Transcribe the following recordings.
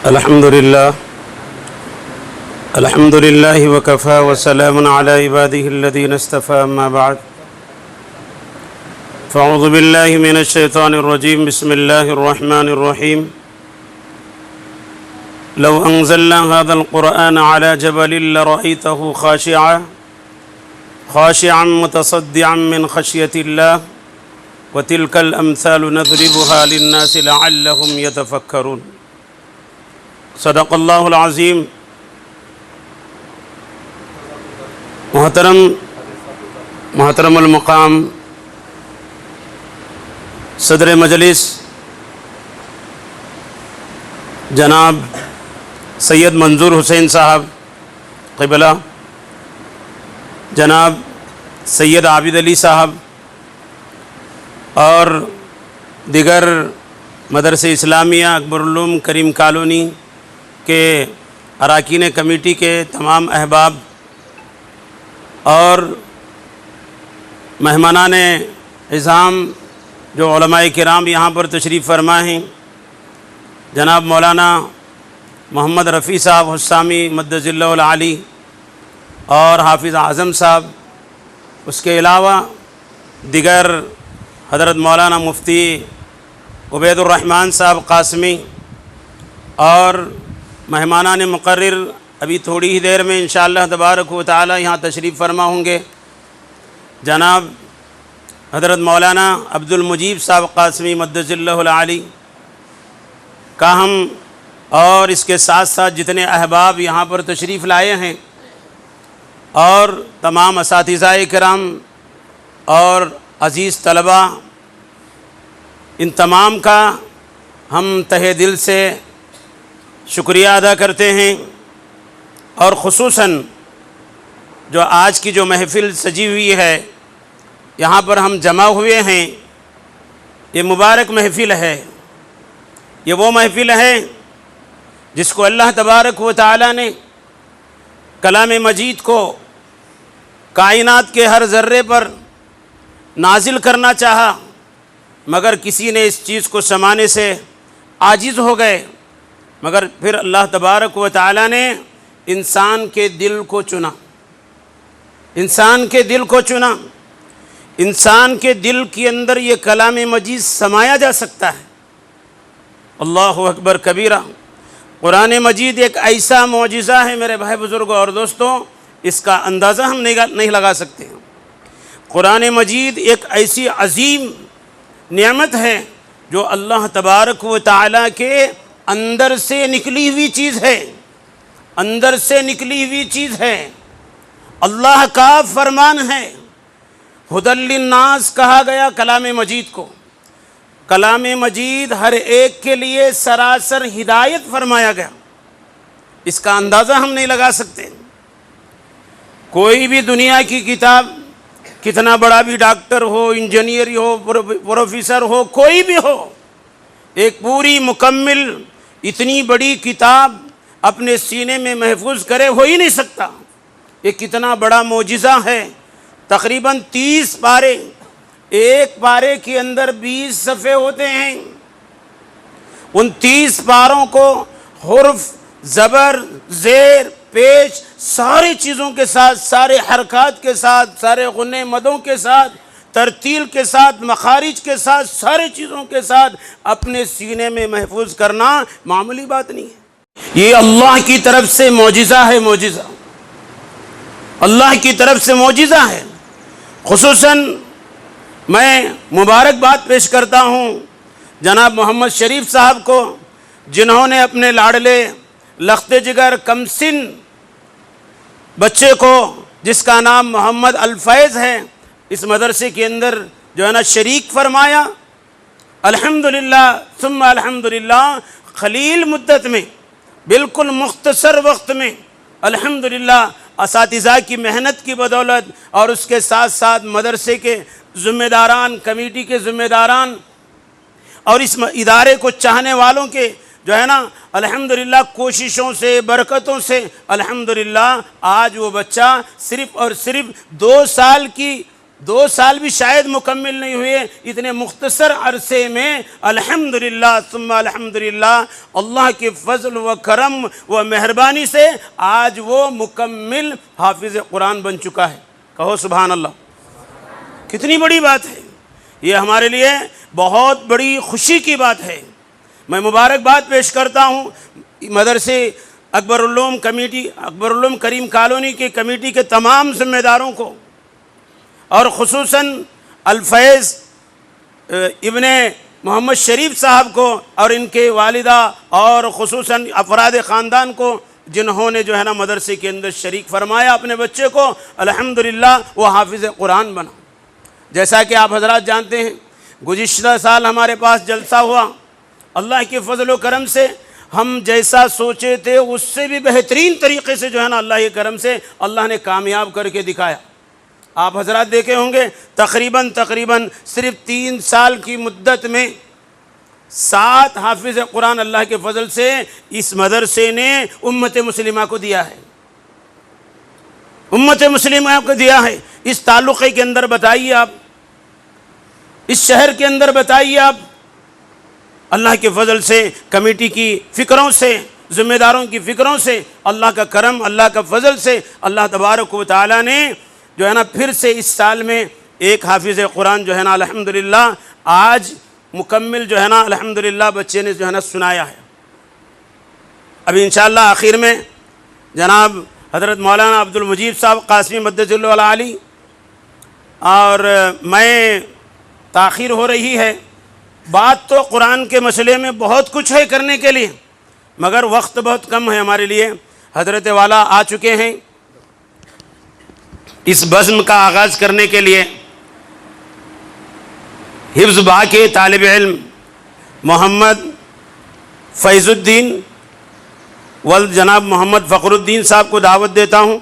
الحمد لله وكفى وسلام على عباده الذين اصطفى أما بعد فأعوذ بالله من الشيطان الرجيم بسم الله الرحمن الرحيم لو أنزلنا هذا القرآن على جبل لرأيته خاشعا متصدعا من خشية الله وتلك الأمثال نضربها للناس لعلهم يتفكرون صدق اللہ العظیم۔ محترم المقام صدر مجلس جناب سید منظور حسین صاحب قبلہ، جناب سید عابد علی صاحب اور دیگر مدرسہ اسلامیہ اکبر العلوم کریم کالونی کے اراکین کمیٹی کے تمام احباب اور مہمانان عظام جو علماء کرام یہاں پر تشریف فرما ہیں، جناب مولانا محمد رفیع صاحب حسامی مدظ اللہ العالی اور حافظ اعظم صاحب، اس کے علاوہ دیگر حضرت مولانا مفتی عبید الرحمن صاحب قاسمی اور مہمانان مقرر ابھی تھوڑی ہی دیر میں انشاءاللہ تبارک و تعالی یہاں تشریف فرما ہوں گے، جناب حضرت مولانا عبد المجیب صاحب قاسمی مدظ اللہ العالی کاہم اور اس کے ساتھ ساتھ جتنے احباب یہاں پر تشریف لائے ہیں اور تمام اساتذہ کرام اور عزیز طلباء، ان تمام کا ہم تہہ دل سے شکریہ ادا کرتے ہیں، اور خصوصاً جو آج کی جو محفل سجی ہوئی ہے، یہاں پر ہم جمع ہوئے ہیں، یہ مبارک محفل ہے، یہ وہ محفل ہے جس کو اللہ تبارک و تعالی نے کلام مجید کو کائنات کے ہر ذرے پر نازل کرنا چاہا، مگر کسی نے اس چیز کو سمانے سے عاجز ہو گئے، مگر پھر اللہ تبارک و تعالی نے انسان کے دل کو چنا، انسان کے دل کو چنا، انسان کے دل کے اندر یہ کلام مجید سمایا جا سکتا ہے۔ اللہ اکبر کبیرہ۔ قرآن مجید ایک ایسا معجزہ ہے میرے بھائی بزرگوں اور دوستوں، اس کا اندازہ ہم نہیں لگا سکتے۔ قرآن مجید ایک ایسی عظیم نعمت ہے جو اللہ تبارک و تعالیٰ کے اندر سے نکلی ہوئی چیز ہے، اندر سے نکلی ہوئی چیز ہے، اللہ کا فرمان ہے۔ ھدی للناس کہا گیا کلام مجید کو، کلام مجید ہر ایک کے لیے سراسر ہدایت فرمایا گیا، اس کا اندازہ ہم نہیں لگا سکتے۔ کوئی بھی دنیا کی کتاب، کتنا بڑا بھی ڈاکٹر ہو، انجینئر ہو، پروفیسر ہو، کوئی بھی ہو، ایک پوری مکمل اتنی بڑی کتاب اپنے سینے میں محفوظ کرے ہو ہی نہیں سکتا۔ یہ کتنا بڑا معجزہ ہے۔ تقریباً 30 پارے، ایک پارے کے اندر 20 صفحے ہوتے ہیں، ان 30 پاروں کو حرف، زبر، زیر، پیش، ساری چیزوں کے ساتھ، سارے حرکات کے ساتھ، سارے غنّے مدوں کے ساتھ، ترتیل کے ساتھ، مخارج کے ساتھ، ساری چیزوں کے ساتھ اپنے سینے میں محفوظ کرنا معمولی بات نہیں ہے۔ یہ اللہ کی طرف سے معجزہ ہے، معجزہ اللہ کی طرف سے معجزہ ہے۔ خصوصاً میں مبارکباد پیش کرتا ہوں جناب محمد شریف صاحب کو، جنہوں نے اپنے لاڈلے لخت جگر کمسن بچے کو، جس کا نام محمد الفیض ہے، اس مدرسے کے اندر جو ہے نا شریک فرمایا۔ الحمدللہ ثم الحمدللہ، قلیل مدت میں، بالکل مختصر وقت میں الحمدللہ اساتذہ کی محنت کی بدولت اور اس کے ساتھ ساتھ مدرسے کے ذمہ داران، کمیٹی کے ذمہ داران اور اس ادارے کو چاہنے والوں کے جو ہے نا الحمدللہ کوششوں سے، برکتوں سے الحمدللہ آج وہ بچہ صرف اور صرف 2 سال کی 2 سال بھی شاید مکمل نہیں ہوئے، اتنے مختصر عرصے میں الحمدللہ ثم الحمدللہ اللہ کے فضل و کرم و مہربانی سے آج وہ مکمل حافظ قرآن بن چکا ہے۔ کہو سبحان اللہ، کتنی بڑی بات ہے، یہ ہمارے لیے بہت بڑی خوشی کی بات ہے۔ میں مبارکباد پیش کرتا ہوں مدرسے اکبر العلوم کمیٹی، اکبر العلوم کریم کالونی کی کمیٹی کے تمام ذمہ داروں کو، اور خصوصاً الفیض ابن محمد شریف صاحب کو اور ان کے والدہ اور خصوصاً افراد خاندان کو، جنہوں نے جو ہے نا مدرسے کے اندر شریک فرمایا اپنے بچے کو، الحمدللہ وہ حافظ قرآن بنا۔ جیسا کہ آپ حضرات جانتے ہیں گزشتہ سال ہمارے پاس جلسہ ہوا، اللہ کے فضل و کرم سے ہم جیسا سوچے تھے اس سے بھی بہترین طریقے سے جو ہے نا اللہ کے کرم سے اللہ نے کامیاب کر کے دکھایا۔ آپ حضرات دیکھے ہوں گے تقریباً صرف 3 سال کی مدت میں 7 حافظ قرآن اللہ کے فضل سے اس مدرسے نے امت مسلمہ کو دیا ہے، امت مسلمہ کو دیا ہے۔ اس تعلقے کے اندر بتائیے آپ، اس شہر کے اندر بتائیے آپ، اللہ کے فضل سے، کمیٹی کی فکروں سے، ذمہ داروں کی فکروں سے، اللہ کا کرم، اللہ کا فضل سے اللہ تبارک و تعالیٰ نے جو ہے نا پھر سے اس سال میں ایک حافظ قرآن جو ہے نا الحمدللہ آج مکمل جو ہے نا الحمدللہ بچے نے جو ہے نا سنایا ہے۔ اب انشاءاللہ آخر میں جناب حضرت مولانا عبد المجید صاحب قاسمی مدۃ اللہ العالی، اور میں تاخیر ہو رہی ہے، بات تو قرآن کے مسئلے میں بہت کچھ ہے کرنے کے لیے، مگر وقت بہت کم ہے ہمارے لیے۔ حضرت والا آ چکے ہیں اس بزم کا آغاز کرنے کے لیے۔ حفظ با کے طالب علم محمد فیض الدین ولد جناب محمد فخر الدین صاحب کو دعوت دیتا ہوں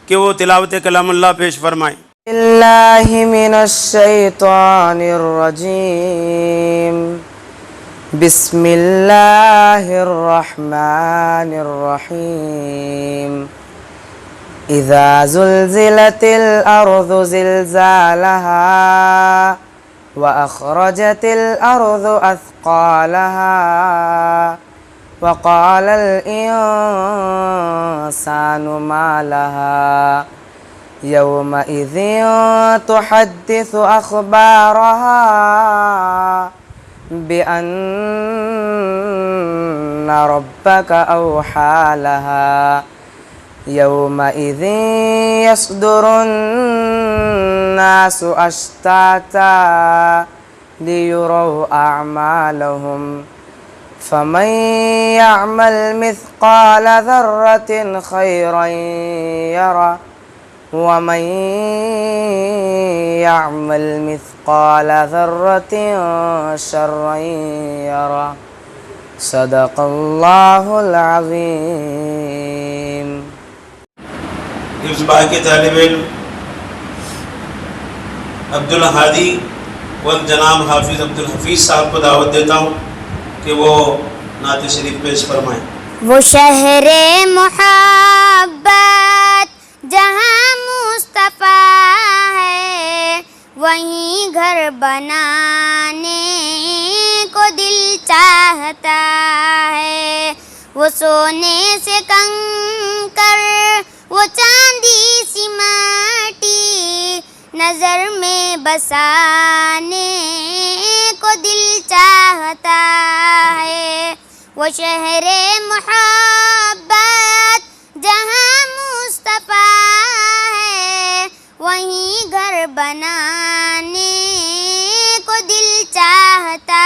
کہ وہ تلاوت کلام اللہ پیش فرمائیں۔ اللہ من الشیطان الرجیم، بسم اللہ الرحمن الرحیم۔ اذا زلزلت الارض زلزالها واخرجت الارض اثقالها وقال الانسان ما لها يومئذ تحدث اخبارها بأن ربك اوحى لها يومئذ يصدر الناس أشتاتا ليروا أعمالهم فمن يعمل مثقال ذرة خيرا يره ومن يعمل مثقال ذرة شرا يره صدق اللہ العظیم۔ حفظ با کے طالب علم عبدالہادی ولد جناب حافظ عبدالحفیظ صاحب کو دعوت دیتا ہوں کہ وہ نعت شریف پیش فرمائیں۔ وہ شہر محبت جہاں مصطفیٰ ہے، وہیں گھر بنانے کو دل چاہتا ہے۔ وہ سونے سے کنکر، وہ چاندی سی مٹی، نظر میں بسانے کو دل چاہتا ہے۔ وہ شہر محبت جہاں مصطفیٰ ہے، وہیں گھر بنانے کو دل چاہتا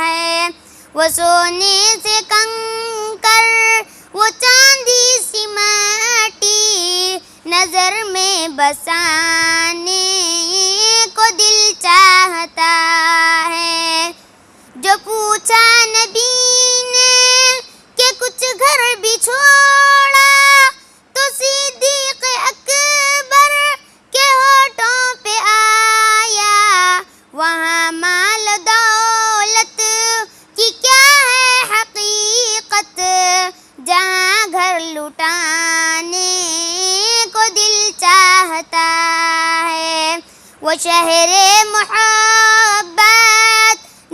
ہے۔ وہ سونے سے کنکر، وہ چاندی سی مٹی، نظر میں بسانے کو دل چاہتا ہے۔ جو پوچھا نبی نے کہ کچھ گھر بھی چھوڑا، تو صدیق اکبر کے ہونٹوں پہ آیا، وہاں مال دولت کی کیا ہے حقیقت، جہاں گھر لٹانے کو دل چاہتا وہ شہر محبت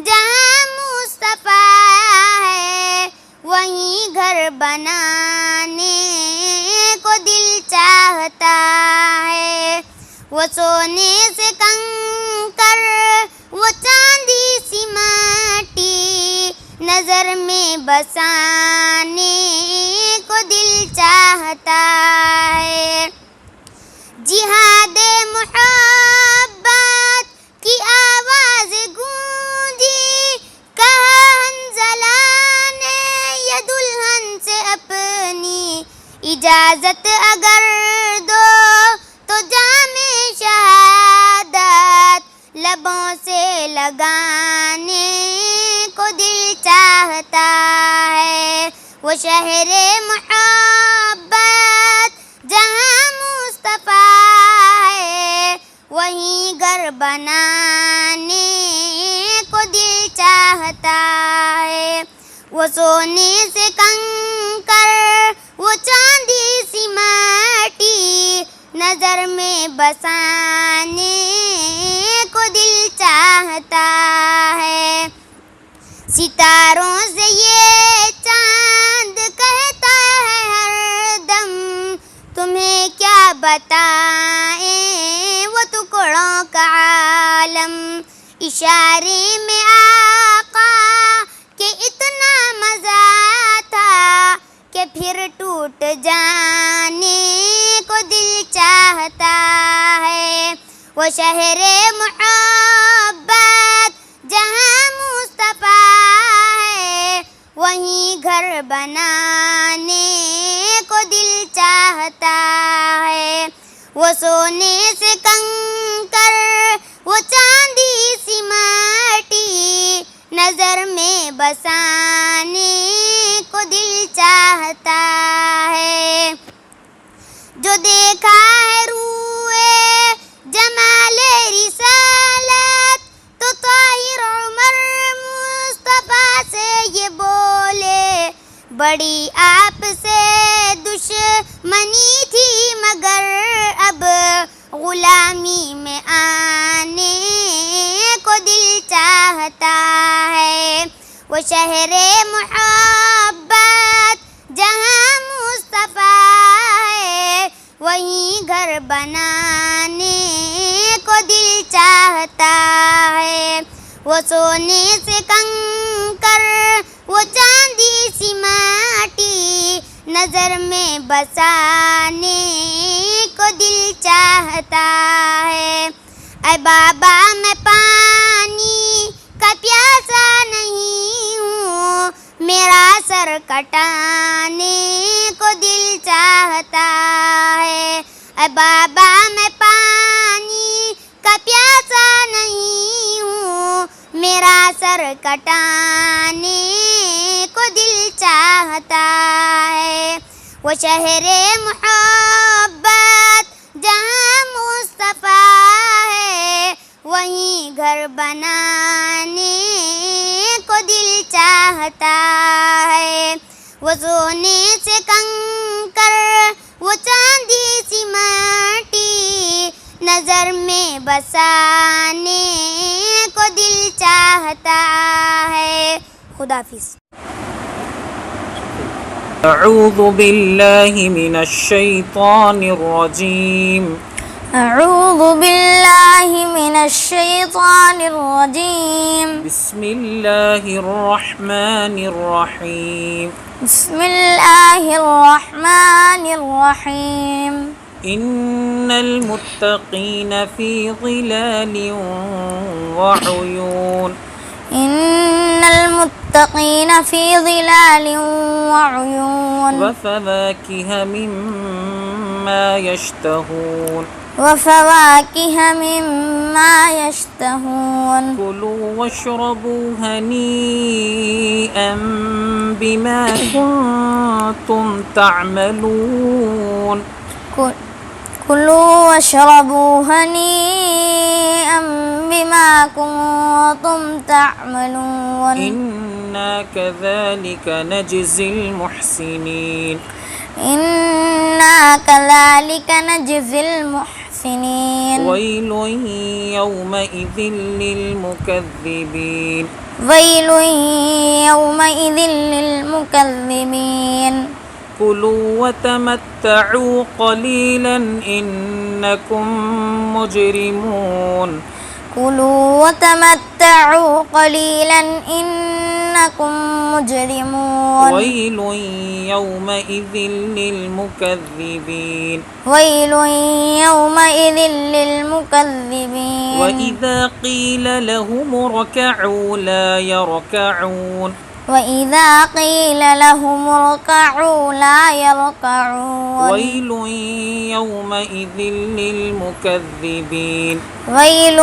جہاں مصطفیٰ ہے، وہیں گھر بنانے کو دل چاہتا ہے۔ وہ سونے سے کنکر، وہ چاندی سی مٹی، نظر میں بسانے کو دل چاہتا ہے۔ جہاد محبت کی آواز گونجی، کہا حنظلہ نے یہ دلہن سے اپنی، اجازت اگر دو تو جام شہادت لبوں سے لگانے کو دل چاہتا ہے۔ وہ شہر محبت جہاں مصطفیٰ ہے، وہیں گھر بنانے کو دل چاہتا ہے۔ وہ سونے سے کنکر، وہ چاندی سی مٹی، نظر میں بسانے کو دل چاہتا ہے۔ ستاروں سے یہ چاند کہتا ہے ہر دم، تمہیں کیا بتائیں وہ ٹکڑوں کا عالم۔ اشارے میں آقا کہ اتنا مزہ تھا کہ پھر ٹوٹ جانے کو دل چاہتا ہے۔ وہ شہر محبت جہاں مصطفیٰ ہے، وہیں گھر بنانے کو دل چاہتا ہے۔ وہ سونے سے کنکر، وہ چاندی سی مٹی، نظر میں بسانے کو دل چاہتا ہے۔ جو دیکھا ہے روئے جمال رسالت، تو طاہر عمر مصطفیٰ سے یہ بولے، بڑی آپ سے دشمنی تھی مگر اب غلامی میں آنے کو دل چاہتا ہے۔ وہ شہر محبت جہاں مصطفیٰ ہے، وہیں گھر بنانے کو دل چاہتا ہے۔ وہ سونے سے کنکر، وہ چاندی سی مٹی، نظر میں بسانے کو دل چاہتا ہے۔ اے بابا میں پانی کا پیاسا نہیں ہوں، میرا سر کٹانے کو دل چاہتا ہے۔ اے بابا میں پانی کا پیاسا نہیں ہوں، میرا سر کٹانے کو دل چاہتا ہے۔ وہ شہر محبت جہاں مصطفیٰ ہے، وہیں گھر بنانے کو دل چاہتا ہے۔ وہ سونے سے کنکر، وہ چاندی سی مٹی، نظر میں بسانے کو دل چاہتا ہے۔ خدا حافظ۔ اعوذ باللہ من الشیطان الرجیم۔ اعوذ باللہ من الشیطان الرجیم۔ بسم اللہ الرحمن الرحیم۔ بسم اللہ الرحمن الرحیم۔ ان المتقین فی ظلال وعیون۔ ان المتقین فی ظلال وعیون۔ وفواکہ مما یشتہون۔ وفواکہ مما یشتہون۔ کلوا واشربوا ہنیئا بما کنتم تعملون۔ کلوا واشربوا ہنیئا بما کنتم تعملون۔ انا كذلك نجزی المحسنین۔ انا کذالک نجزی المحسنین۔ المحسنين ويل يومئذ للمكذبين ويل يومئذ للمكذبين كلوا وتمتعوا قليلا إنكم مجرمون كلوا وتمتعوا قليلا إنكم مجرمون ويل يومئذ للمكذبين ويل يومئذ للمكذبين وإذا قيل لهم اركعوا لا يركعون وإذا قيل لهم اركعوا لا يركعون ويل يومئذ للمكذبين ويل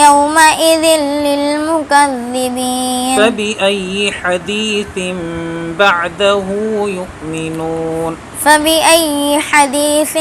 يومئذ للمكذبين فبأي حديث بعده يؤمنون فبأي حديث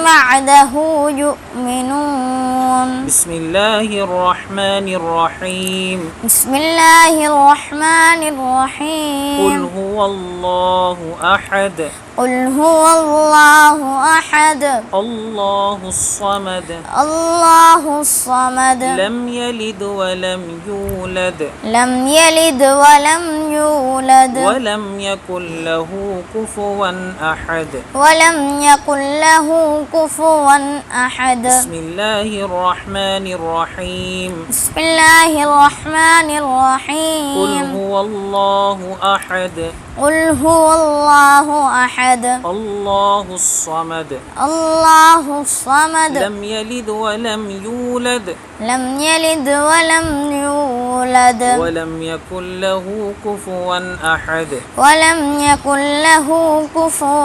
بعده يؤمنون بسم الله الرحمن الرحيم بسم الله الرحمن قل الرحيم هو الله أحد قل هو الله أحد الله الصمد الله الصمد لم يلد ولم يولد لم يلد ولم يولد ولم يكن له كفوا أحد ولم يكن له كفوا أحد بسم الله الرحمن الرحيم بسم الله الرحمن قل الرحيم هو الله أحد قل هو الله أحد الله الصمد الله الصمد لم يلد ولم يولد لم يلد ولم يولد ولم يكن له كفوا أحد ولم يكن له كفوا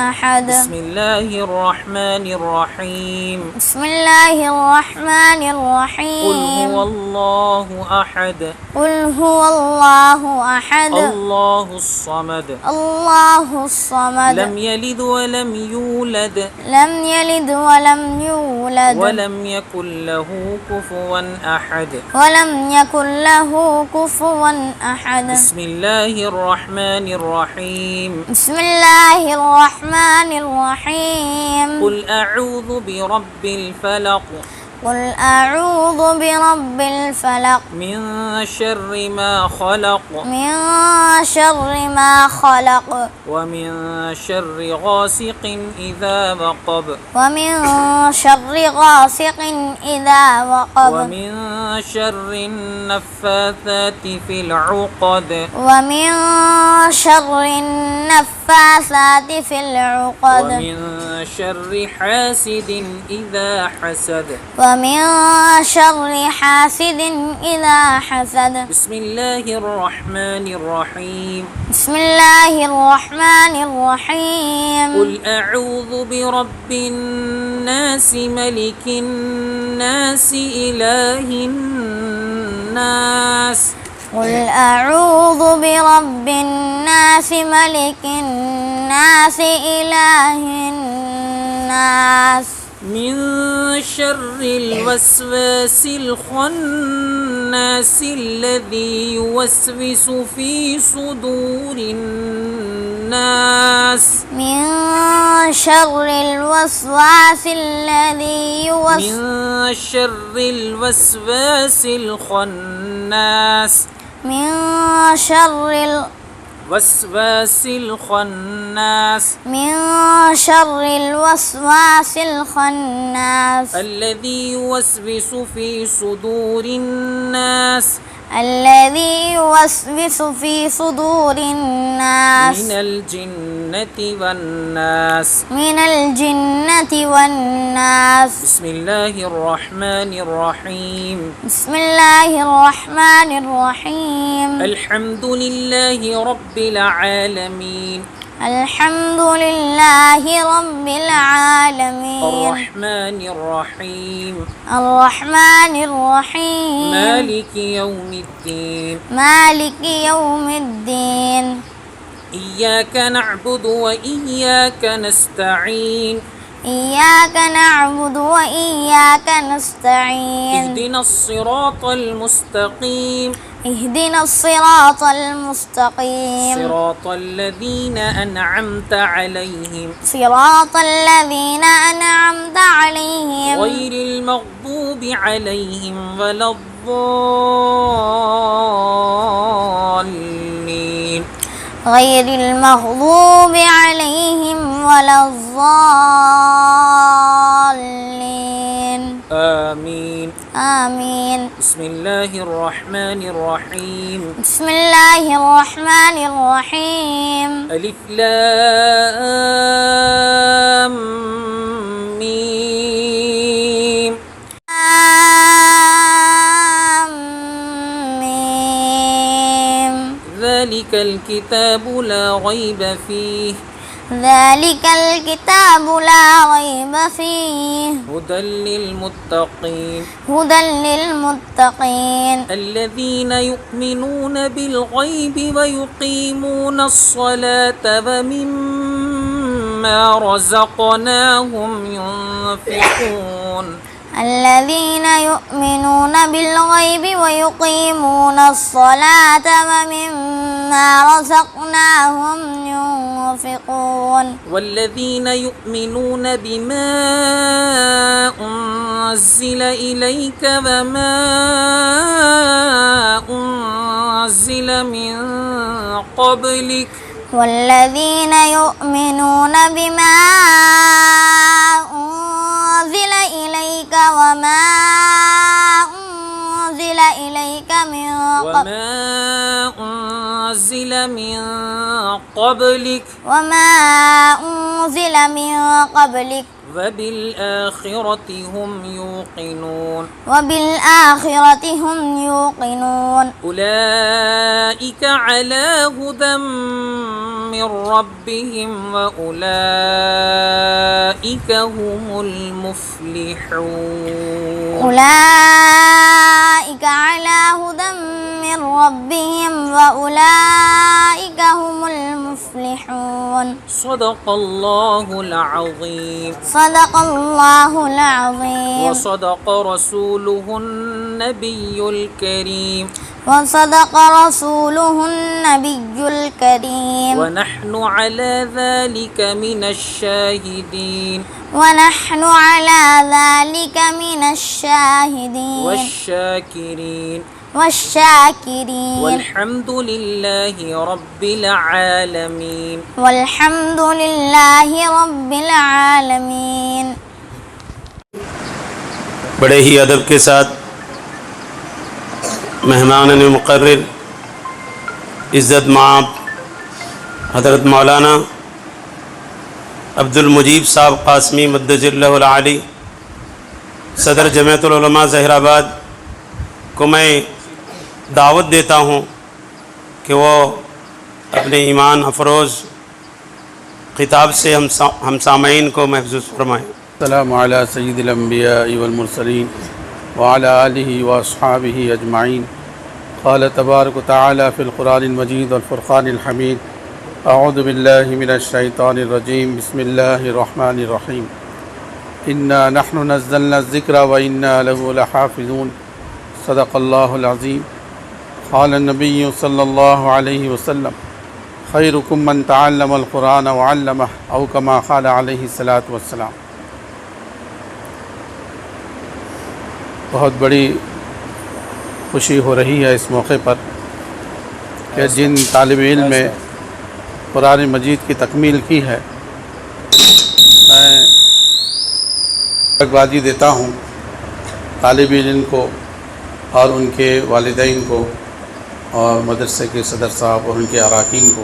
أحد بسم الله الرحمن الرحيم بسم الله الرحمن قل الرحيم هو الله أحد قل هو الله أحد الله الصمد الله الصمد لم يلد ولم يولد لم يلد ولم يولد ولم يكن له كفوا أحد ولم يكن له كفوا أحد بسم الله الرحمن الرحيم بسم الله الرحمن الرحيم قل أعوذ برب الفلق قل أعوذ برب الفلق من شر ما خلق من شر ما خلق ومن شر غاسق إذا وقب ومن شر غاسق إذا وقب ومن شر النفاثات في العقد ومن شر النفاثات في العقد ومن شر حاسد إذا حسد ومن شر حاسد إذا حسد بسم الله الرحمن الرحيم بسم الله الرحمن الرحيم قل أعوذ برب الناس ملك الناس إله الناس قل أعوذ برب الناس ملك الناس إله الناس من شر الوسواس الخناس الذي يوسوس في صدور الناس من شر الوسواس الذي من شر الوسواس الخناس من شر وسواس الخناس من شر الوسواس الخناس الذي يوسوس في صدور الناس الذي يوسوس في صدور الناس من الجنة والناس من الجنة والناس بسم الله الرحمن الرحيم بسم الله الرحمن الرحيم الحمد لله رب العالمين الحمد لله رب العالمين الرحمن الرحيم الرحمن الرحيم مالك يوم الدين مالك يوم الدين إياك نعبد وإياك نستعين إياك نعبد وإياك نستعين اهدنا الصراط المستقيم اهدنا الصراط المستقيم صراط الذين أنعمت عليهم صراط الذين أنعمت عليهم غير المغضوب عليهم ولا الضالين غير المغضوب عليهم ولا الضالين آمين. آمين. بسم الله الرحمن الرحيم. بسم الله الرحمن الرحيم. ألف لام ميم. آمين. ذلك الكتاب لا ريب فيه ذلك الكتاب لا ريب فيه هدى للمتقين هدى للمتقين الذين يؤمنون بالغيب ويقيمون الصلاة ومما رزقناهم ينفقون الذين يؤمنون بالغيب ويقيمون الصلاة ومما رزقناهم ينفقون والذين يؤمنون بما أنزل إليك وما أنزل من قبلك والذين يؤمنون بما أنزل إليك وما أنزل إليك من وما أنزل من قبلك وبالآخرة هم يوقنون وبالآخرة هم يوقنون أولئك على هدى من ربهم وأولئك هم المفلحون أولئك على هدى من ربهم وأولئك هم المفلحون صدق الله العظيم صدق الله العظيم وصدق رسوله النبي الكريم وصدق رسوله النبي الكريم ونحن على ذلك من الشاهدين ونحن على ذلك من الشاهدين والشاكرين والحمد لله رب العالمين والحمد لله رب العالمين. بڑے ہی ادب کے ساتھ مہمان مقرر عزت مآب حضرت مولانا عبد المجیب صاحب قاسمی مدج اللہ العالی صدر جمعیت العلماء ظاہر آباد کو میں دعوت دیتا ہوں کہ وہ اپنے ایمان افروز خطاب سے ہم سامعین کو محفوظ فرمائیں. السلام علی سید الانبیاء والمرسلین وعلى آلہ واصحابہ اجمعین. قال تبارک تعالی فی القرآن المجید والفرقان الحمید. اعوذ باللہ من الشیطان الرجیم. بسم اللہ الرحمن الرحیم. انا نحن نزلنا الذکر وانا له لحافظون. صدق اللہ العظیم. قال النبی صلی اللہ علیہ وسلم خیرکم من تعلم القرآن وعلمہ او کما قال علیہ الصلاۃ والسلام. بہت بڑی خوشی ہو رہی ہے اس موقع پر کہ جن طالب علم نے قرآن مجید کی تکمیل کی ہے میں مبارکبادی دیتا ہوں طالب علم کو اور ان کے والدین کو اور مدرسے کے صدر صاحب اور ان کے اراکین کو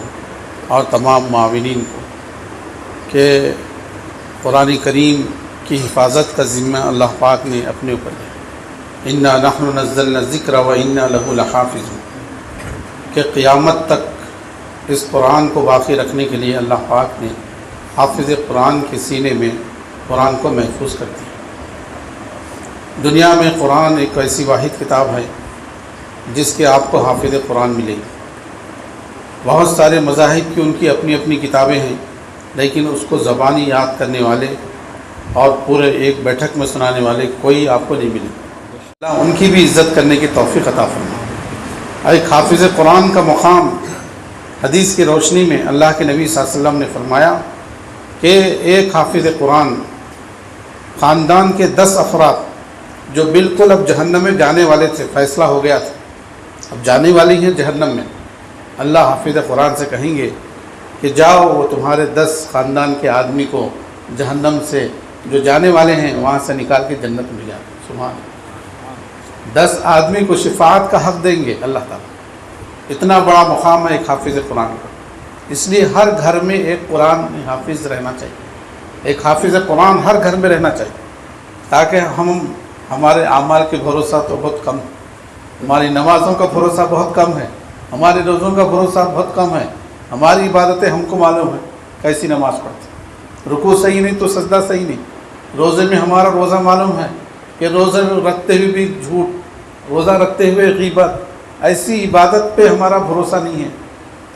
اور تمام معاونین کو کہ قرآن کریم کی حفاظت کا ذمہ اللہ پاک نے اپنے اوپر لیا. انا نحن نزلنا الذکر وانا له لحافظون کہ قیامت تک اس قرآن کو باقی رکھنے کے لیے اللہ پاک نے حافظ قرآن کے سینے میں قرآن کو محفوظ کر دیا. دنیا میں قرآن ایک ایسی واحد کتاب ہے جس کے آپ کو حافظ قرآن ملے گی. بہت سارے مذاہب کی ان کی اپنی اپنی کتابیں ہیں لیکن اس کو زبانی یاد کرنے والے اور پورے ایک بیٹھک میں سنانے والے کوئی آپ کو نہیں ملے. اللہ ان کی بھی عزت کرنے کی توفیق عطا فرمائے. ایک حافظ قرآن کا مقام حدیث کی روشنی میں اللہ کے نبی صلی اللہ علیہ وسلم نے فرمایا کہ ایک حافظ قرآن خاندان کے 10 افراد جو بالکل اب جہنم میں جانے والے تھے، فیصلہ ہو گیا تھا اب جانے والی ہیں جہنم میں، اللہ حافظ قرآن سے کہیں گے کہ جاؤ وہ تمہارے 10 خاندان کے آدمی کو جہنم سے جو جانے والے ہیں وہاں سے نکال کے جنت میں جائیں۔ سبحان اللہ، 10 آدمی کو شفاعت کا حق دیں گے اللہ تعالیٰ۔ اتنا بڑا مقام ہے ایک حافظ قرآن کا، اس لیے ہر گھر میں ایک قرآن حافظ رہنا چاہیے، ایک حافظ قرآن ہر گھر میں رہنا چاہیے، تاکہ ہمارے اعمال کے بھروسہ تو بہت کم ہے، ہماری نمازوں کا بھروسہ بہت کم ہے، ہمارے روزوں کا بھروسہ بہت کم ہے، ہماری عبادتیں ہم کو معلوم ہے کیسی نماز پڑھتے، رکوع صحیح نہیں تو سجدہ صحیح نہیں، روزے میں ہمارا روزہ معلوم ہے کہ روزے رکھتے ہوئے بھی جھوٹ، روزہ رکھتے ہوئے غیبت، ایسی عبادت پہ ہمارا بھروسہ نہیں ہے۔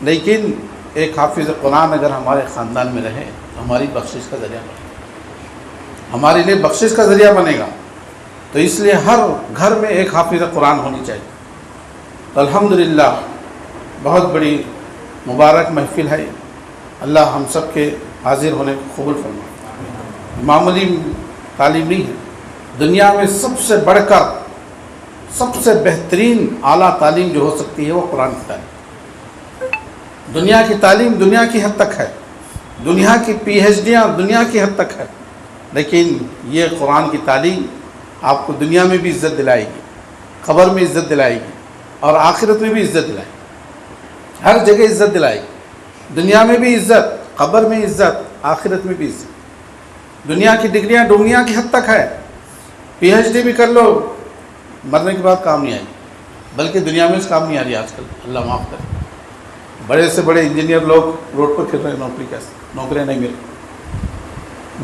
لیکن ایک حافظ قرآن اگر ہمارے خاندان میں رہے تو ہماری بخشش کا ذریعہ بنے گا، ہمارے لیے بخشش کا ذریعہ بنے گا۔ تو اس لیے ہر گھر میں ایک حافظ قرآن ہونی چاہیے۔ تو الحمدللہ بہت بڑی مبارک محفل ہے، اللہ ہم سب کے حاضر ہونے کو قبول فرمائے۔ معمولی تعلیم نہیں ہے، دنیا میں سب سے بڑھ کر سب سے بہترین اعلیٰ تعلیم جو ہو سکتی ہے وہ قرآن کی تعلیم۔ دنیا کی تعلیم دنیا کی حد تک ہے، دنیا کی PhDیاں دنیا کی حد تک ہے، لیکن یہ قرآن کی تعلیم آپ کو دنیا میں بھی عزت دلائے گی، قبر میں عزت دلائے گی، اور آخرت میں بھی عزت دلائے گی، ہر جگہ عزت دلائے گی، دنیا میں بھی عزت، قبر میں عزت، آخرت میں بھی عزت۔ دنیا کی ڈگریاں دنیا کی حد تک ہے، PhD بھی کر لو، مرنے کے بعد کام نہیں آئی، بلکہ دنیا میں اس کام نہیں آ رہی آج کل، اللہ معاف کرے۔ بڑے سے بڑے انجینئر لوگ روڈ پر پھر رہے ہیں، نوکری کیسے، نوکریاں نہیں مل،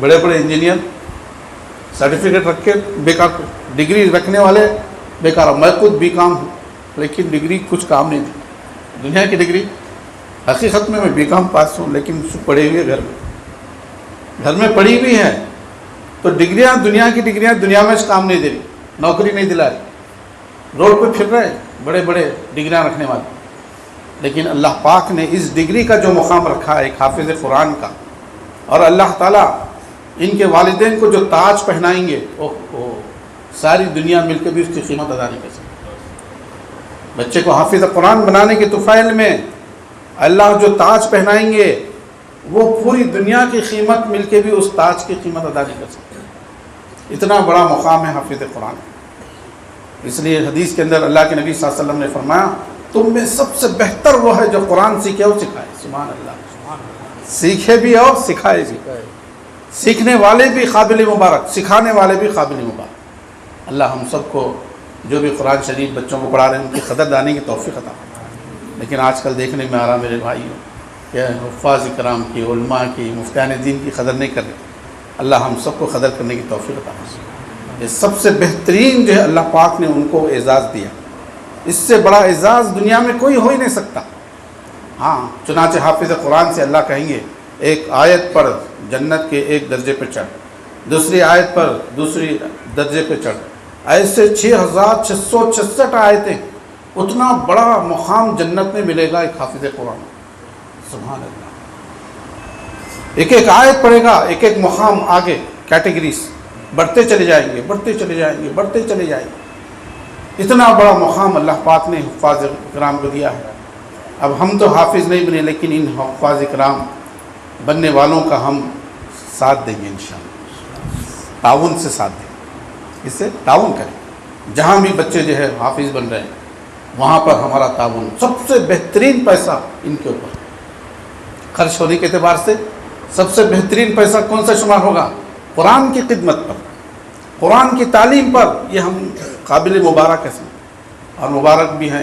بڑے بڑے انجینئر سرٹیفکیٹ رکھ کے بیکار، ڈگری رکھنے والے بیکار۔ میں خود بی کام ہوں لیکن ڈگری کچھ کام نہیں دی، دنیا کی ڈگری، حقیقت میں بی کام پاس ہوں لیکن پڑھے ہوئے گھر میں پڑھی ہوئی ہیں، تو ڈگریاں دنیا کی ڈگریاں دنیا میں کام نہیں دے رہی، نوکری نہیں دلا رہی، روڈ پہ پھر رہے بڑے بڑے ڈگریاں رکھنے والے۔ لیکن اللہ پاک نے اس ڈگری کا جو مقام رکھا ہے ایک حافظ قرآن کا، اور اللہ تعالیٰ ان کے والدین کو جو تاج پہنائیں گے، ساری دنیا مل کے بھی اس کی قیمت ادا نہیں کر سکتی۔ بچے کو حافظ قرآن بنانے کے طفیل میں اللہ جو تاج پہنائیں گے وہ پوری دنیا کی قیمت مل کے بھی اس تاج کی قیمت ادا نہیں کر سکتے۔ اتنا بڑا مقام ہے حافظ قرآن۔ اس لیے حدیث کے اندر اللہ کے نبی صلی اللہ علیہ وسلم نے فرمایا تم میں سب سے بہتر وہ ہے جو قرآن سیکھے اور سکھائے۔ سبحان اللہ، سیکھے بھی اور سکھائے بھی، سیکھنے والے بھی قابل مبارک، سکھانے والے بھی قابل مبارک۔ اللہ ہم سب کو جو بھی قرآن شریف بچوں کو پڑھا رہے ہیں ان کی قدر دانے کی توفیق عطا فرمائے۔ لیکن آج کل دیکھنے میں آ رہا میرے بھائیوں کہ حفاظ کرام کی، علماء کی، مفتیان دین کی قدر نہیں کر رہے۔ اللہ ہم سب کو قدر کرنے کی توفیق عطا فرمائے۔ یہ سب سے بہترین جو ہے اللہ پاک نے ان کو اعزاز دیا، اس سے بڑا اعزاز دنیا میں کوئی ہو ہی نہیں سکتا۔ ہاں، چنانچہ حافظ قرآن سے اللہ کہیں گے ایک آیت پر جنت کے ایک درجے پہ چڑھ، دوسری آیت پر دوسری درجے پہ چڑھ، ایسے 6666 آیتیں، اتنا بڑا مقام جنت میں ملے گا ایک حافظ قرآن۔ سبحان اللہ، ایک ایک آیت پڑھے گا، ایک ایک مقام آگے، کیٹیگریز بڑھتے چلے جائیں گے، بڑھتے چلے جائیں گے، بڑھتے چلے جائیں گے۔ اتنا بڑا مقام اللہ پاک نے حفاظ کرام کو دیا ہے۔ اب ہم تو حافظ نہیں بنے، لیکن ان حفاظ کرام بننے والوں کا ہم ساتھ دیں گے انشاءاللہ، تعاون سے ساتھ دیں گے، اس سے تعاون کریں۔ جہاں بھی بچے جو ہے حافظ بن رہے ہیں وہاں پر ہمارا تعاون، سب سے بہترین پیسہ ان کے اوپر خرچ ہونے کے اعتبار سے سب سے بہترین پیسہ کون سا شمار ہوگا؟ قرآن کی خدمت پر، قرآن کی تعلیم پر۔ یہ ہم قابل مبارک ہیں اور مبارک بھی ہیں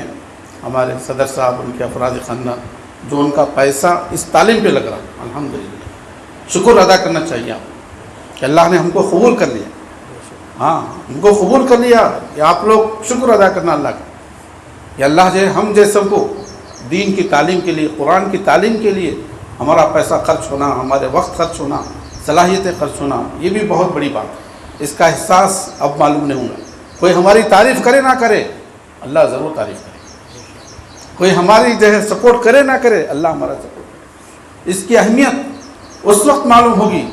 ہمارے صدر صاحب، ان کے افراد خاندان جو ان کا پیسہ اس تعلیم پہ لگ رہا ہے۔ الحمدللہ، شکر ادا کرنا چاہیے آپ کہ اللہ نے ہم کو قبول کر لیا۔ ہاں، ہم کو قبول کر لیا، کہ آپ لوگ شکر ادا کرنا اللہ کا کہ اللہ جو ہے ہم جیسوں کو دین کی تعلیم کے لیے، قرآن کی تعلیم کے لیے ہمارا پیسہ خرچ ہونا، ہمارے وقت خرچ ہونا، صلاحیتیں خرچ ہونا، یہ بھی بہت بڑی بات ہے۔ اس کا احساس اب معلوم نہیں ہوگا۔ کوئی ہماری تعریف کرے نہ کرے، اللہ ضرور تعریف کرے۔ کوئی ہماری جو ہے سپورٹ کرے نہ کرے، اللہ ہمارا سپورٹ کرے۔ اس کی اہمیت اس وقت معلوم ہوگی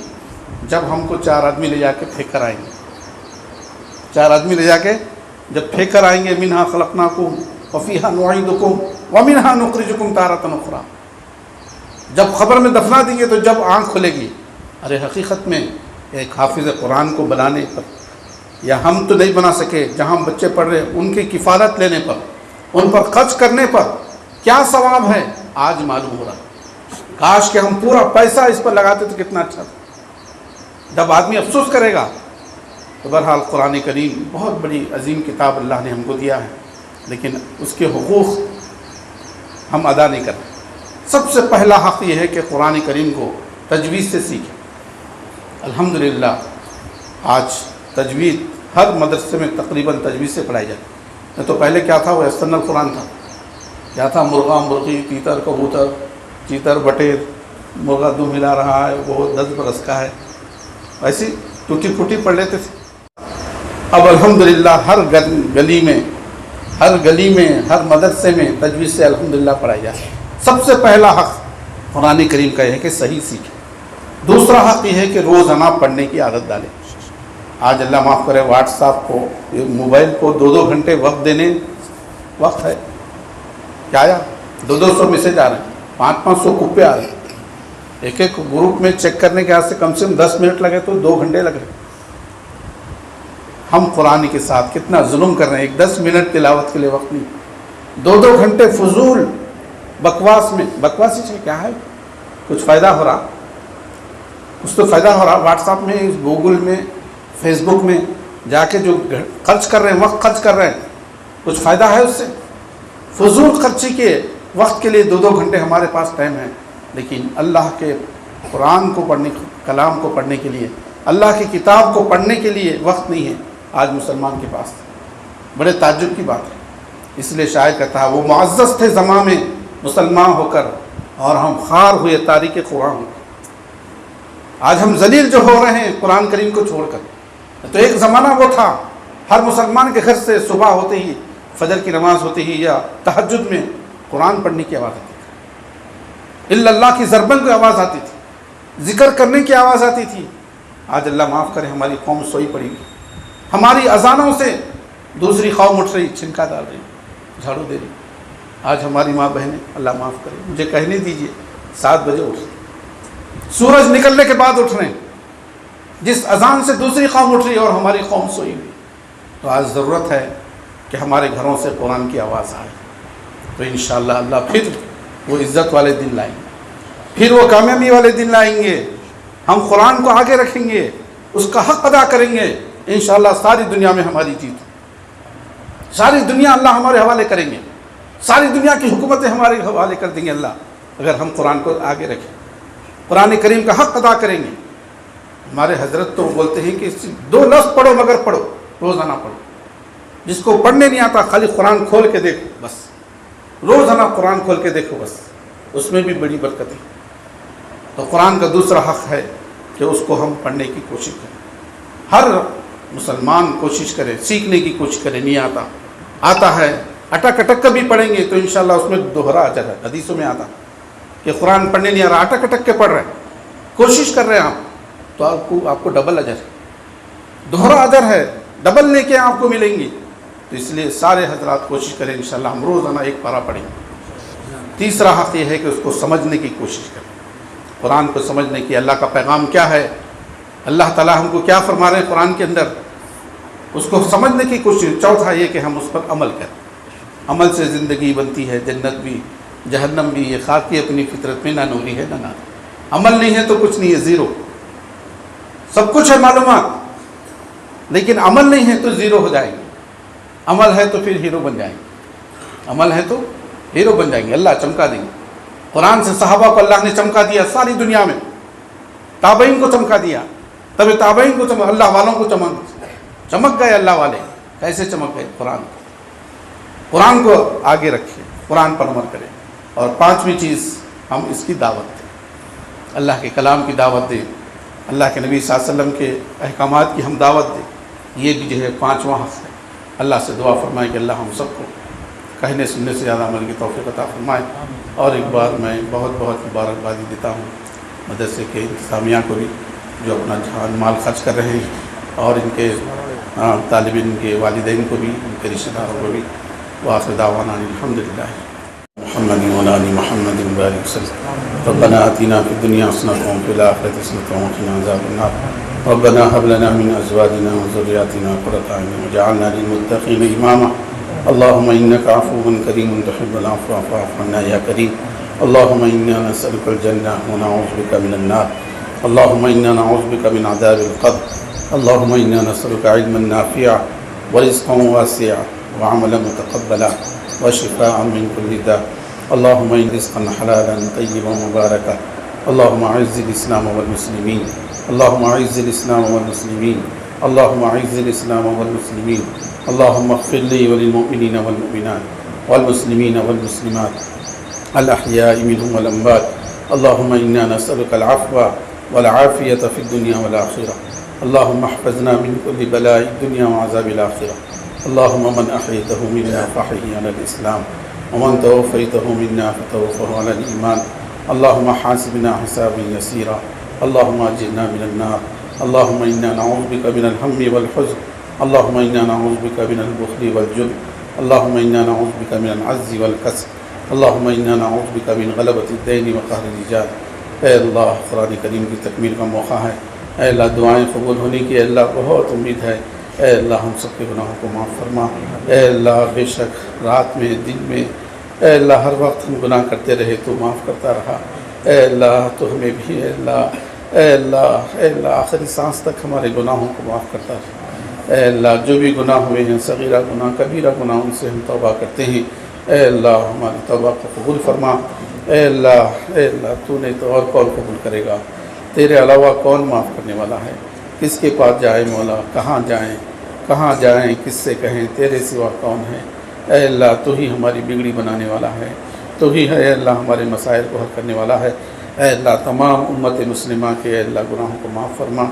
جب ہم کو 4 آدمی لے جا کے پھینک کر آئیں گے۔ 4 آدمی لے جا کے جب پھینک کر آئیں گے، منہا خلقناکم وفیہا نعیدکم ومنہا نخرجکم تارۃ اخری، جب قبر میں دفنا دیں گے تو جب آنکھ کھلے گی، ارے حقیقت میں ایک حافظ قرآن کو بنانے پر، یا ہم تو نہیں بنا سکے، جہاں بچے پڑھ رہے ان کی کفالت لینے پر، ان پر خرچ کرنے پر کیا ثواب ہے، آج معلوم ہو رہا۔ کاش کہ ہم پورا پیسہ اس پر لگاتے تو کتنا اچھا تھا۔ جب آدمی افسوس کرے گا تو بہرحال قرآن کریم بہت بڑی عظیم کتاب اللہ نے ہم کو دیا ہے، لیکن اس کے حقوق ہم ادا نہیں کر رہے۔ سب سے پہلا حق یہ ہے کہ قرآن کریم کو تجوید سے سیکھیں۔ الحمدللہ آج تجوید ہر مدرسے میں تقریباً تجوید سے پڑھائی جاتی ہے۔ نہیں تو پہلے کیا تھا، وہ یسن القرآن تھا، کیا تھا، مرغا مرغی، تیتر کبوتر، چیتر بٹیر، مرغا دم ہلا رہا ہے، وہ 10 برس کا ہے، ایسی ٹوٹی پھوٹی پڑھ لیتے تھے۔ اب الحمدللہ ہر گلی میں ہر مدرسے میں تجوید سے الحمدللہ پڑھائی جاتی ہے۔ سب سے پہلا حق قرآن کریم کا یہ ہے کہ صحیح سیکھیں۔ دوسرا حق یہ ہے کہ روزانہ پڑھنے کی عادت ڈالیں۔ آج اللہ معاف کرے، واٹس ایپ کو، موبائل کو 2 گھنٹے وقت دینے وقت ہے، کیا آیا 200 میسج آ رہے ہیں، 500 کپے آ رہے ہیں، ایک گروپ میں چیک کرنے کے سے کم 10 منٹ لگے تو 2 گھنٹے لگ رہے۔ ہم قرآن کے ساتھ کتنا ظلم کر رہے ہیں، ایک 10 منٹ تلاوت کے لیے وقت نہیں، 2 گھنٹے فضول بکواس میں۔ بکواس ہی کیا ہے، کچھ فائدہ ہو رہا، کچھ تو فائدہ ہو رہا، واٹس ایپ میں، گوگل میں، فیس بک میں جا کے جو خرچ کر رہے ہیں، وقت خرچ کر رہے ہیں، کچھ فائدہ ہے اس سے؟ فضول خرچی کے وقت کے لیے 2 گھنٹے ہمارے پاس ٹائم ہے، لیکن اللہ کے قرآن کو پڑھنے، کلام کو پڑھنے کے لیے، اللہ کی کتاب کو پڑھنے کے لیے وقت نہیں ہے آج مسلمان کے پاس۔ بڑے تعجب کی بات ہے۔ اس لیے شاعر کہتا ہے، وہ معزز تھے زماں میں مسلمان ہو کر، اور ہم خوار ہوئے تاریک قرآن ہو کر۔ آج ہم ذلیل جو ہو رہے ہیں قرآن کریم کو چھوڑ کر۔ تو ایک زمانہ وہ تھا، ہر مسلمان کے گھر سے صبح ہوتے ہی، فجر کی نماز ہوتے ہی یا تہجد میں قرآن پڑھنے کی آواز آتی تھی، الا اللہ کی ضربن کی آواز آتی تھی، ذکر کرنے کی آواز آتی تھی۔ آج اللہ معاف کرے، ہماری قوم سوئی پڑی ہوئی، ہماری اذانوں سے دوسری قوم اٹھ رہی، چھنکا ڈال رہی، جھاڑو دے رہی۔ آج ہماری ماں بہنیں، اللہ معاف کرے، مجھے کہنے دیجئے، 7 بجے اٹھ رہی، سورج نکلنے کے بعد اٹھ رہے ہیں، جس اذان سے دوسری قوم اٹھ رہی اور ہماری قوم سوئی ہوئی۔ تو آج ضرورت ہے کہ ہمارے گھروں سے قرآن کی آواز آئے، تو انشاءاللہ اللہ پھر وہ عزت والے دن لائیں گے، پھر وہ کامیابی والے دن لائیں گے۔ ہم قرآن کو آگے رکھیں گے، اس کا حق ادا کریں گے، انشاءاللہ ساری دنیا میں ہماری جیت، ساری دنیا اللہ ہمارے حوالے کریں گے، ساری دنیا کی حکومتیں ہمارے حوالے کر دیں گے اللہ، اگر ہم قرآن کو آگے رکھیں، قرآن کریم کا حق ادا کریں گے۔ ہمارے حضرت تو بولتے ہیں کہ 2 لفظ پڑھو مگر پڑھو، روزانہ پڑھو۔ جس کو پڑھنے نہیں آتا خالی قرآن کھول کے دیکھو بس، روزانہ قرآن کھول کے دیکھو بس، اس میں بھی بڑی برکت ہے۔ تو قرآن کا دوسرا حق ہے کہ اس کو ہم پڑھنے کی کوشش کریں، ہر مسلمان کوشش کرے، سیکھنے کی کوشش کرے۔ نہیں آتا ہے، اٹک اٹک کر بھی پڑھیں گے تو انشاءاللہ اس میں دوہرا اجر ہے۔ حدیثوں میں آتا کہ قرآن پڑھنے نہیں آ رہا، اٹک اٹک کے پڑھ رہے ہیں، کوشش کر رہے ہیں آپ، تو آپ کو ڈبل اجر ہے، دوہرا اجر ہے، ڈبل لے کے آپ کو ملیں گی۔ تو اس لیے سارے حضرات کوشش کریں، انشاءاللہ ہم روزانہ 1 پارہ پڑھیں گے۔ تیسرا حق یہ ہے کہ اس کو سمجھنے کی کوشش کریں، قرآن کو سمجھنے کی، اللہ کا پیغام کیا ہے، اللہ تعالیٰ ہم کو کیا فرما رہے ہیں قرآن کے اندر، اس کو سمجھنے کی کوشش۔ چوتھا یہ کہ ہم اس پر عمل کریں، عمل سے زندگی بنتی ہے، جنت بھی جہنم بھی، یہ خاکی اپنی فطرت میں نہ نوری ہے نہ ناری۔ عمل نہیں ہے تو کچھ نہیں ہے، زیرو۔ سب کچھ ہے معلومات، لیکن عمل نہیں ہے تو زیرو ہو جائیں گے، عمل ہے تو پھر ہیرو بن جائیں گے، عمل ہے تو ہیرو بن جائیں گے، اللہ چمکا دیں گے۔ قرآن سے صحابہ کو اللہ نے چمکا دیا، ساری دنیا میں تابعین کو چمکا دیا، تب تابعین کو اللہ والوں کو چمک گئے۔ اللہ والے کیسے چمک گئے؟ قرآن کو آگے رکھیں، قرآن پر عمل کریں۔ اور 5ویں چیز، ہم اس کی دعوت دیں، اللہ کے کلام کی دعوت دیں، اللہ کے نبی صلی اللہ علیہ وسلم کے احکامات کی ہم دعوت دیں۔ یہ بھی جو ہے 5واں حق ہے۔ اللہ سے دعا فرمائیں کہ اللہ ہم سب کو کہنے سننے سے زیادہ عمل کی توفیق عطا فرمائے۔ اور ایک بار میں بہت بہت مبارکبادی دیتا ہوں مدرسے کے انتظامیہ کو بھی، جو اپنا جان مال خرچ کر رہے ہیں، اور ان کے طالب علم کے والدین کو بھی، ان کے رشتہ داروں کو بھی۔ وآخر دعوانا الحمدللہ محمد وعلی آل محمد وبارک وسلم۔ ربنا آتنا فی الدنیا حسنۃ وفی الآخرۃ حسنۃ وقنا عذاب النار۔ ربنا هب لنا من ازواجنا وذرياتنا قرة اعين واجعلنا للمتقين اماما۔ اللهم انك عفو كريم تحب العفو فاعف عنا يا كريم۔ اللهم انا نسألك الجنة ونعوذ بك من النار۔ اللهم انا نعوذ بك من عذاب القبر۔ اللهم انا نسألك علما نافعا ورزقا واسعا وعملا متقبلا وشفاء من كل داء۔ اللهم ان رزقا حلالا طيبا مباركا۔ اللهم اعز الاسلام والمسلمين۔ اللهم اعز الاسلام والمسلمين۔ اللهم اعز الاسلام والمسلمين۔ اللهم اغفر لي وللمؤمنين والمؤمنات والمسلمين والمسلمات الاحياء منهم والاموات۔ اللهم انا نسألك العفو والعافية في الدنيا والآخرة۔ اللهم احفظنا من كل بلاء الدنيا وعذاب الآخرة۔ اللهم من أحييته منا فأحيه على الإسلام، ومن توفيته منا فتوفه على الإيمان۔ اللهم حاسبنا حسابا يسيرا، اللهم أجرنا من النار۔ اللهم إنا نعوذ بك من الهم والحزن، اللهم إنا نعوذ بك من البخل والجبن، اللهم إنا نعوذ بك من العجز والكسل، اللهم إنا نعوذ بك من غلبة الدين وقهر الرجال۔ اے اللہ، قرآن کریم کی تکمیل کا موقع ہے۔ اے اللہ، دعائیں قبول ہونے کی اے اللہ بہت امید ہے۔ اے اللہ، ہم سب کے گناہوں کو معاف فرما۔ اے اللہ، بے شک رات میں دن میں اے اللہ ہر وقت ہم گناہ کرتے رہے، تو معاف کرتا رہا۔ اے اللہ، تو ہمیں بھی اے اللہ اے اللہ اے اللہ آخری سانس تک ہمارے گناہوں کو معاف کرتا رہا۔ اے اللہ، جو بھی گناہ ہوئے ہیں، صغیرہ گناہ کبیرہ گناہ، ان سے ہم توبہ کرتے ہیں۔ اے اللہ، ہماری توبہ کو قبول فرما۔ اے اللہ تو نے تو اور کون قبول کرے گا؟ تیرے علاوہ کون معاف کرنے والا ہے؟ کس کے پاس جائیں مولا؟ کہاں جائیں کس سے کہیں؟ تیرے سوا کون ہے؟ اے اللہ، تو ہی ہماری بگڑی بنانے والا ہے، تو ہی ہے اے اللہ ہمارے مسائل کو حل کرنے والا ہے۔ اے اللہ، تمام امت مسلمہ کے اے اللہ گناہوں کو معاف فرما،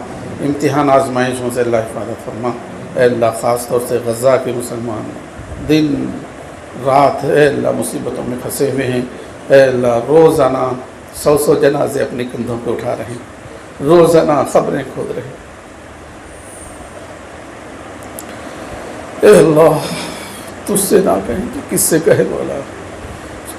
امتحان آزمائشوں سے اللہ حفاظت فرما۔ اے اللہ، خاص طور سے غزہ کے مسلمان دن رات اے اللہ مصیبتوں میں پھنسے ہوئے ہیں۔ اے اللہ، روزانہ 100 جنازے اپنے کندھوں پہ اٹھا رہے ہیں، روزانہ خبریں کھود رہے ہیں۔ اے اللہ، تجھ سے نہ کہیں تو کس سے کہے مولا؟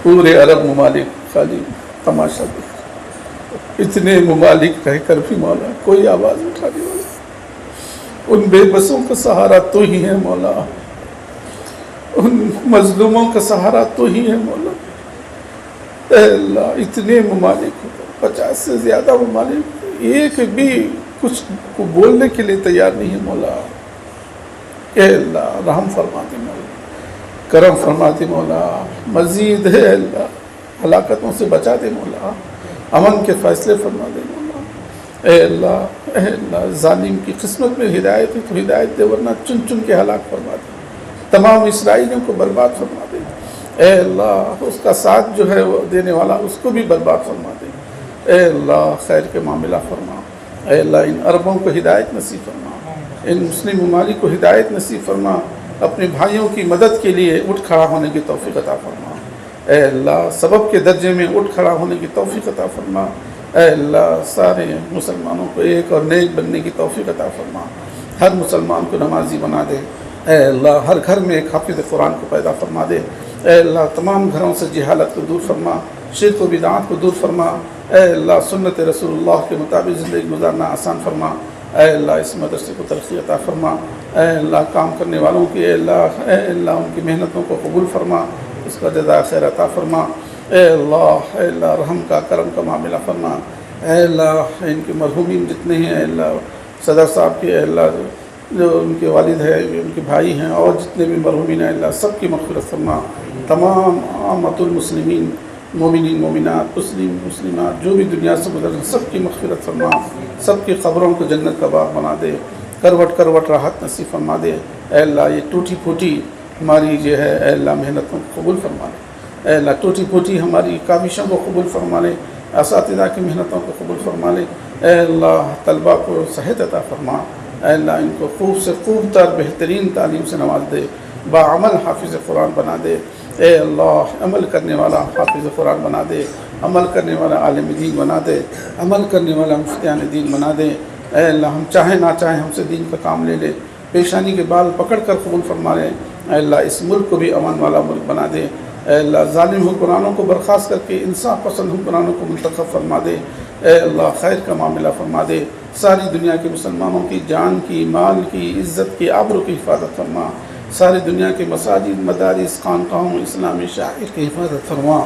پورے عرب ممالک خالی تماشا دیکھ، اتنے ممالک رہ کر بھی مولا کوئی آواز اٹھانے والا، ان بے بسوں کا سہارا تو ہی ہے مولا، ان مظلوموں کا سہارا تو ہی ہے مولا۔ اے اللہ، اتنے ممالک 50 سے زیادہ ممالک ایک بھی کچھ کو بولنے کے لیے تیار نہیں ہے مولا۔ اے اللہ، رحم فرما دے مولا، کرم فرما دے مولا، مزید ہے اللہ ہلاکتوں سے بچا دے مولا، امن کے فیصلے فرما دے مولا۔ اے اللہ ظالم کی قسمت میں ہدایت ہے تو ہدایت دے، ورنہ چن چن کے ہلاک فرما دے، تمام اسرائیلیوں کو برباد فرما دے۔ اے اللہ، اس کا ساتھ جو ہے وہ دینے والا اس کو بھی برباد فرما دے۔ اے اللہ، خیر کے معاملہ فرما۔ اے اللہ، ان عربوں کو ہدایت نصیب فرما، ان مسلم ممالک کو ہدایت نصیب فرما، اپنے بھائیوں کی مدد کے لیے اٹھ کھڑا ہونے کی توفیق عطا فرما۔ اے اللہ، سبب کے درجے میں اٹھ کھڑا ہونے کی توفیق عطا فرما۔ اے اللہ، سارے مسلمانوں کو ایک اور نیک بننے کی توفیق عطا فرما، ہر مسلمان کو نمازی بنا دے۔ اے اللہ، ہر گھر میں ایک حافظ قرآن کو پیدا فرما دے۔ اے اللہ، تمام گھروں سے جہالت کو دور فرما، شرک و بدعات کو دور فرما۔ اے اللہ، سنت رسول اللہ کے مطابق زندگی گزارنا آسان فرما۔ اے اللہ، اس مدرسے کو ترقی عطا فرما۔ اے اللہ، کام کرنے والوں کی اے اللہ ان کی محنتوں کو قبول فرما، اس کا جزائے خیر عطا فرما۔ اے اللہ رحم کا کرم کا معاملہ فرما۔ اے اللہ، ان کے مرحومین جتنے ہیں اے اللہ صدر صاحب کے اے اللہ جو ان کے والد ہیں، ان کے بھائی ہیں، اور جتنے بھی مرحومین ہیں اللہ سب کی مغفرت فرما۔ تمام عامت المسلمین، مومنین مومنات، مسلم مسلمات جو بھی دنیا سے گزر ہیں سب کی مغفرت فرما، سب کی قبروں کو جنت کا باغ بنا دے، کروٹ کروٹ راحت نصیب فرما دے۔ اے اللہ، یہ ٹوٹی پھوٹی ہماری جو ہے اے اللہ محنتوں کو قبول فرما لے۔ اے اللہ، ٹوٹی پھوٹی ہماری کاوشوں کو قبول فرما لے، اساتذہ کی محنتوں کو قبول فرما لے۔ اے اللہ، طلبہ کو صحت عطا فرما۔ اے اللہ، ان کو خوب سے خوب تر بہترین تعلیم سے نواز دے، باعمل حافظ قرآن بنا دے۔ اے اللہ عمل کرنے والا حافظ قرآن بنا دے، عمل کرنے والا عالم دین بنا دے، عمل کرنے والا مفتیان دین بنا دے۔ اے اللہ ہم چاہیں نہ چاہیں ہم سے دین کا کام لے لے، پیشانی کے بال پکڑ کر قبول فرما لے۔ اے اللہ اس ملک کو بھی امن والا ملک بنا دے۔ اے اللہ ظالم حکمرانوں کو برخاست کر کے انصاف پسند حکمرانوں کو منتخب فرما دے۔ اے اللہ خیر کا معاملہ فرما دے، ساری دنیا کے مسلمانوں کی جان کی، مال کی، عزت کی، آبرو کی حفاظت فرما، ساری دنیا کے مساجد، مدارس، خانقاہوں، اسلامی شاعر کی حفاظت فرما۔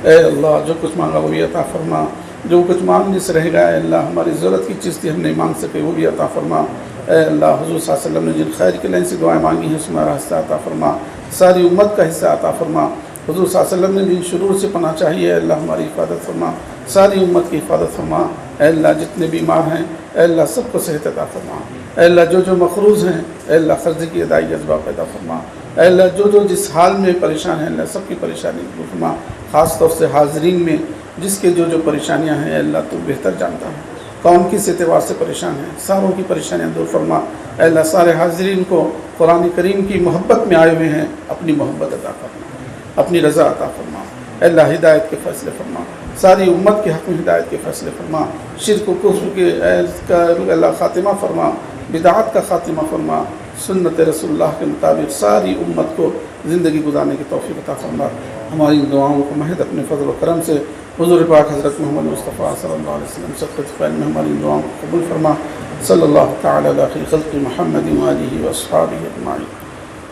اے اللہ جو کچھ مانگا وہ بھی عطا فرما، جو کچھ مانگنے سے رہ گیا اے اللہ ہماری ضرورت کی چیز تھی ہم نہیں مانگ سکے وہ بھی عطا فرما۔ اے اللہ حضور صلی اللہ علیہ وسلم نے جن خیر کے لائن سے دعائیں مانگی ہیں اس میں ہمارا حصہ عطا فرما، ساری امت کا حصہ عطا فرما۔ حضور صلی اللہ علیہ وسلم نے جن شرور سے پناہ چاہیے اے اللہ ہماری حفاظت فرما، ساری امت کی حفاظت فرما۔ اے اللہ جتنے بیمار ہیں اے اللہ سب کو صحت عطا فرما۔ اے اللہ جو مقروض ہیں اے اللہ قرض کی ادائی جذبہ پیدا فرما۔ اے اللہ جو جس حال میں پریشان ہیں اللہ سب کی پریشانی دور فرما، خاص طور سے حاضرین میں جس کے جو پریشانیاں ہیں اے اللہ تو بہتر جانتا ہے، کون کس اعتبار سے پریشان ہیں، ساروں کی پریشانیاں دور فرما۔ اے اللہ سارے حاضرین کو قرآن کریم کی محبت میں آئے ہوئے ہیں اپنی محبت عطا فرما، اپنی رضا عطا فرما۔ اے اللہ ہدایت کے فیصلے فرما، ساری امت کے حق میں ہدایت کے فیصلے فرما، شرک و کفر کے اللہ خاتمہ فرما، بدعات کا خاتمہ فرما، سنت رسول اللہ کے مطابق ساری امت کو زندگی گزارنے کی توفیق عطا فرما۔ ہماری دعاؤں کو محض اپنے فضل و کرم سے حضور پاک حضرت محمد مصطفیٰ صلی اللہ علیہ وسلم سب فعل میں ہماری دعاؤں کو قبول فرما۔ صلی اللہ تعالی علی خیر خلق محمد وآلہ واصحابہ اجمعین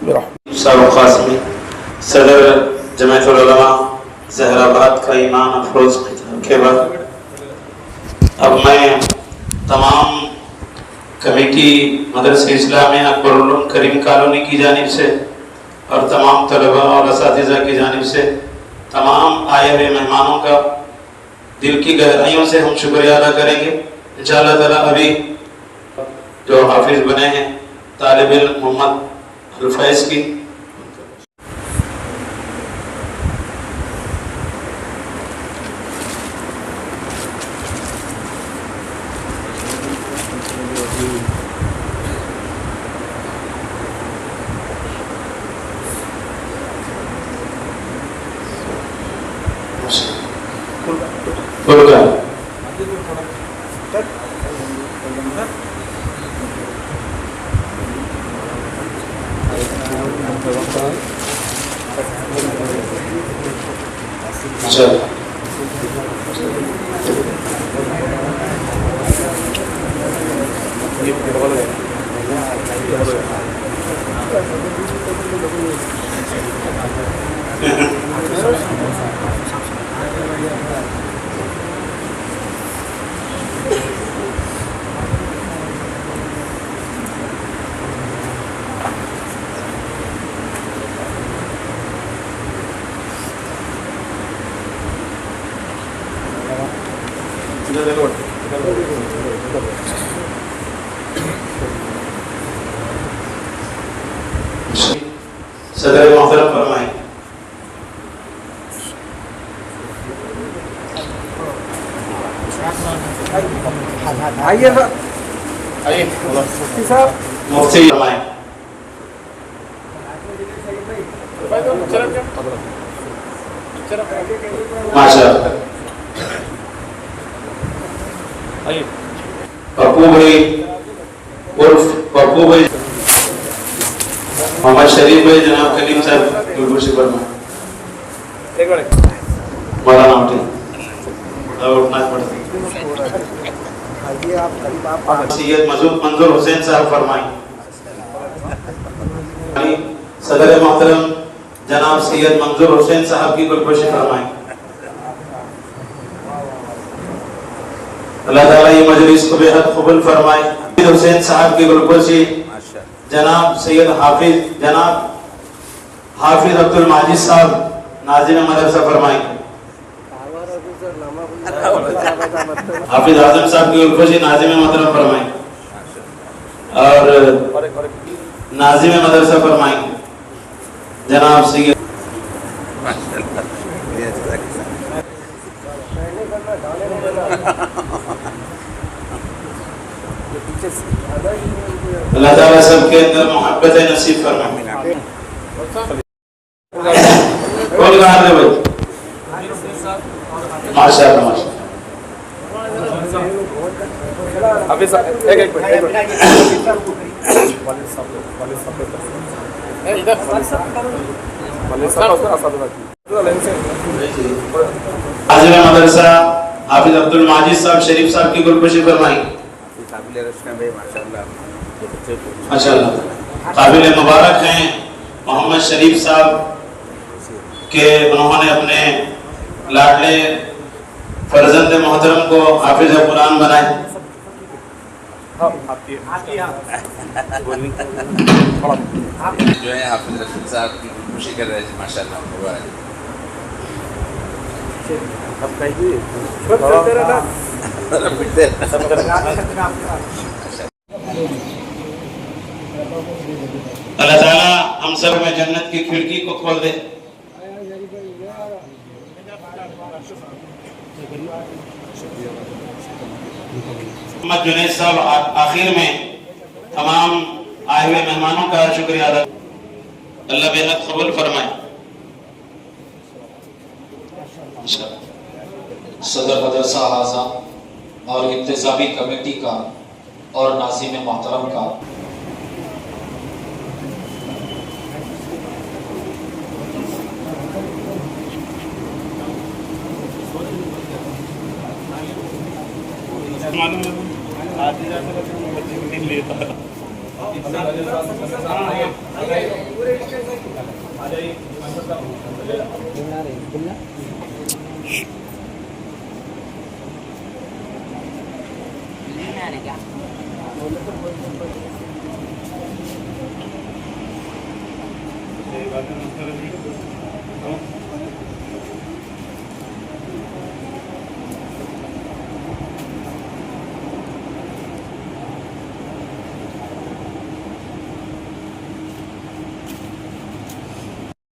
برحمتہ۔ سابق قاسمی صدر جمعیت العلماء زہر آباد کا ایمان افروز کے بعد اب میں تمام کمیٹی مدرسہ اسلامیہ اکبر العلوم کریم کالونی کی جانب سے اور تمام طلباء اور اساتذہ کی جانب سے تمام آئے ہوئے مہمانوں کا دل کی گہرائیوں سے ہم شکریہ ادا کریں گے۔ انشاءاللہ تعالیٰ ابھی جو حافظ بنے ہیں طالب علم محمد الفیض کی صدر محترم فرمائیں۔ آئیے صاحب مفتی فرمائیں۔ ماشاءاللہ پپو بھائی عرف پپو بھائی محمد شریف بھائی جناب کلیم صاحب بالکل سے فرمائیں۔ مولانا اٹھنا پڑتا سید منظور حسین صاحب فرمائیں۔ صدر محترم جناب سید منظور حسین صاحب کی گلگوشی فرمائیں۔ اللہ تعالیٰ یہ مجلس کو بے حد قبول فرمائے۔ سید حسین صاحب کی گلگوشی جناب سید حافظ عبد الماجد صاحب ناظم مدرسہ فرمائیں۔ حافظ اعظم صاحب کی گلگوشی ناظم محترم فرمائیں اور ناظم مدرسہ فرمائیں جناب سید اللہ تعالیٰ سب کے اندر محبت نصیب فرمائے۔ ماشاء اللہ ماشاء اللہ. حاضر مدرسہ حافظ عبد الماجد صاحب شریف صاحب کی گلکشی فرمائیں. ماشاء اللہ قابل مبارک ہیں محمد شریف صاحب کہ انہوں نے اپنے لاڈلے فرزند محترم کو حافظ قرآن بنائے. جو ہے حافظ رشید صاحب کی خوشی کر رہے تھے ماشاء اللہ مبارک. اللہ تعالیٰ ہم سب میں جنت کی کھڑکی کو کھول دے. محمد جنید صاحب آخر میں تمام آئے ہوئے مہمانوں کا شکریہ ادا. اللہ بے حد قبول فرمائے. صدر مدرسہ اعظم اور انتظامی کمیٹی کا اور ناظم محترم کا